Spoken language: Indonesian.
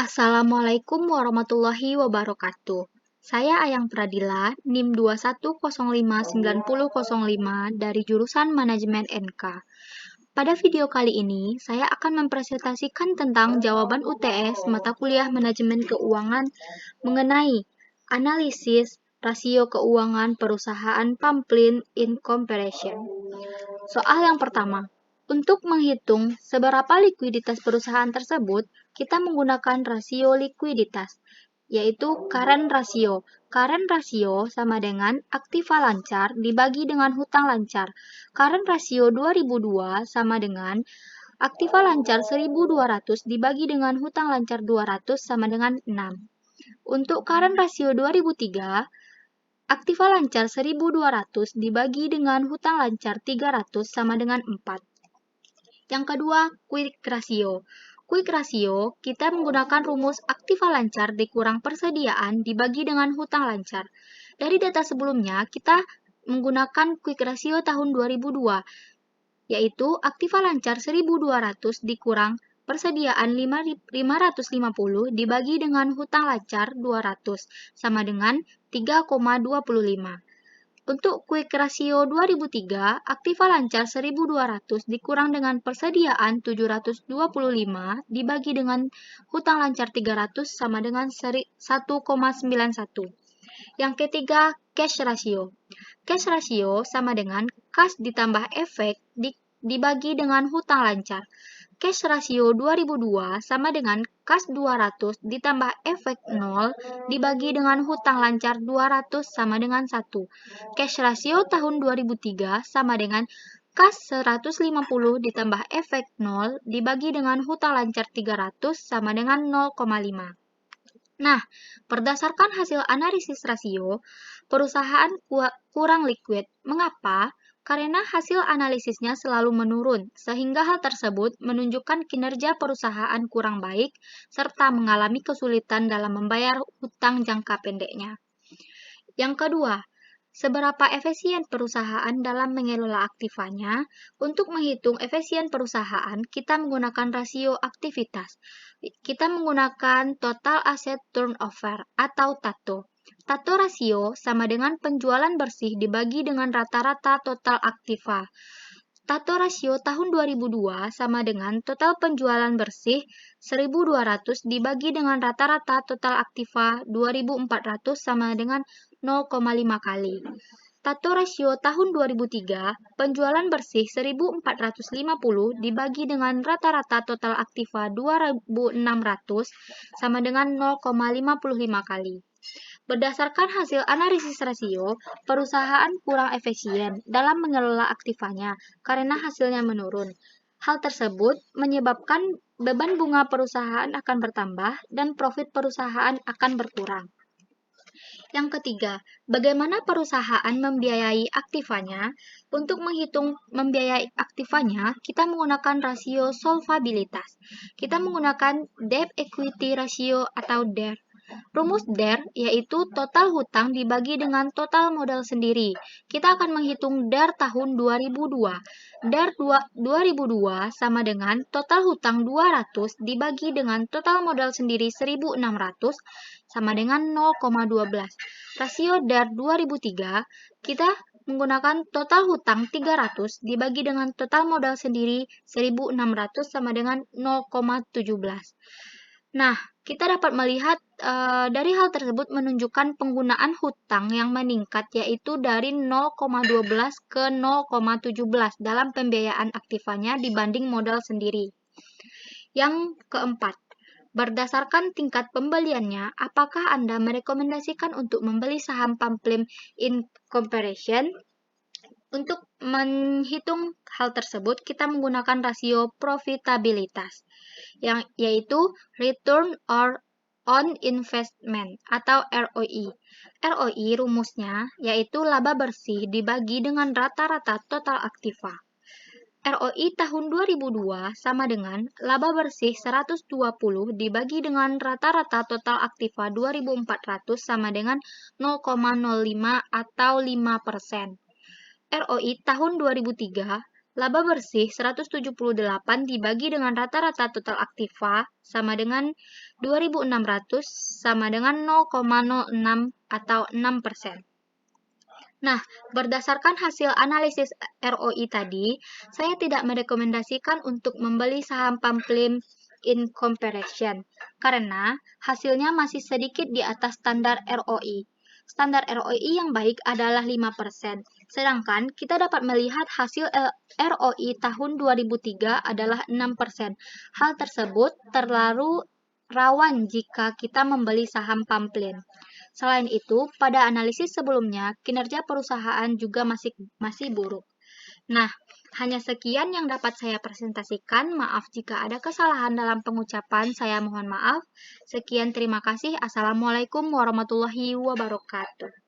Assalamualaikum warahmatullahi wabarakatuh. Saya Ayang Pradila, NIM 21059005 dari jurusan Manajemen NK. Pada video kali ini, saya akan mempresentasikan tentang jawaban UTS mata kuliah Manajemen Keuangan mengenai analisis rasio keuangan perusahaan Pamplin in comparison. Soal yang pertama, untuk menghitung seberapa likuiditas perusahaan tersebut, kita menggunakan rasio likuiditas, yaitu current ratio. Current ratio sama dengan aktiva lancar dibagi dengan hutang lancar. Current ratio 2002 sama dengan aktiva lancar 1200 dibagi dengan hutang lancar 200 sama dengan 6. Untuk current ratio 2003, aktiva lancar 1200 dibagi dengan hutang lancar 300 sama dengan 4. Yang kedua, quick ratio. Quick ratio, kita menggunakan rumus aktiva lancar dikurang persediaan dibagi dengan hutang lancar. Dari data sebelumnya, kita menggunakan quick ratio tahun 2002, yaitu aktiva lancar 1200 dikurang persediaan 550 dibagi dengan hutang lancar 200, sama dengan 3,25. Untuk quick ratio 2003, aktiva lancar 1200 dikurang dengan persediaan 725 dibagi dengan hutang lancar 300 sama dengan 1,91. Yang ketiga, cash ratio. Cash ratio sama dengan kas ditambah efek dibagi dengan hutang lancar. Cash ratio 2002 sama dengan kas 200 ditambah efek 0 dibagi dengan hutang lancar 200 sama dengan 1. Cash ratio tahun 2003 sama dengan kas 150 ditambah efek 0 dibagi dengan hutang lancar 300 sama dengan 0,5. Nah, berdasarkan hasil analisis rasio, perusahaan kurang liquid. Mengapa? Karena hasil analisisnya selalu menurun, sehingga hal tersebut menunjukkan kinerja perusahaan kurang baik, serta mengalami kesulitan dalam membayar hutang jangka pendeknya. Yang kedua, seberapa efisien perusahaan dalam mengelola aktivanya? Untuk menghitung efisien perusahaan, kita menggunakan rasio aktivitas. Kita menggunakan total asset turnover atau TATO. TATO rasio sama dengan penjualan bersih dibagi dengan rata-rata total aktiva. TATO rasio tahun 2002 sama dengan total penjualan bersih 1.200 dibagi dengan rata-rata total aktiva 2.400 sama dengan 0,5 kali. TATO rasio tahun 2003, penjualan bersih 1.450 dibagi dengan rata-rata total aktiva 2.600 sama dengan 0,55 kali. Berdasarkan hasil analisis rasio, perusahaan kurang efisien dalam mengelola aktivanya karena hasilnya menurun. Hal tersebut menyebabkan beban bunga perusahaan akan bertambah dan profit perusahaan akan berkurang. Yang ketiga, bagaimana perusahaan membiayai aktivanya? Untuk menghitung membiayai aktivanya, kita menggunakan rasio solvabilitas. Kita menggunakan debt equity ratio atau DER. Rumus DER yaitu total hutang dibagi dengan total modal sendiri. Kita akan menghitung DER tahun 2002. DER 2002 sama dengan total hutang 200 dibagi dengan total modal sendiri 1.600 sama dengan 0,12. Rasio DER 2003, kita menggunakan total hutang 300 dibagi dengan total modal sendiri 1.600 sama dengan 0,17. Nah, kita dapat melihat dari hal tersebut menunjukkan penggunaan hutang yang meningkat, yaitu dari 0,12 ke 0,17 dalam pembiayaan aktivanya dibanding modal sendiri. Yang keempat, berdasarkan tingkat pembeliannya, apakah Anda merekomendasikan untuk membeli saham Pamplin in comparison? Untuk menghitung hal tersebut, kita menggunakan rasio profitabilitas, yaitu Return on Investment atau ROI. ROI rumusnya yaitu laba bersih dibagi dengan rata-rata total aktiva. ROI tahun 2002 sama dengan laba bersih 120 dibagi dengan rata-rata total aktiva 2.400 sama dengan 0,05 atau 5%. ROI tahun 2003 Laba bersih 178 dibagi dengan rata-rata total aktiva sama dengan 2.600 sama dengan 0,06 atau 6%. Nah, berdasarkan hasil analisis ROI tadi, saya tidak merekomendasikan untuk membeli saham Pamplin in comparison karena hasilnya masih sedikit di atas standar ROI. Standar ROI yang baik adalah 5%, sedangkan kita dapat melihat hasil ROI tahun 2003 adalah 6%. Hal tersebut terlalu rawan jika kita membeli saham Pamplin. Selain itu, pada analisis sebelumnya, kinerja perusahaan juga masih buruk. Nah, hanya sekian yang dapat saya presentasikan. Maaf jika ada kesalahan dalam pengucapan, saya mohon maaf. Sekian, terima kasih. Assalamualaikum warahmatullahi wabarakatuh.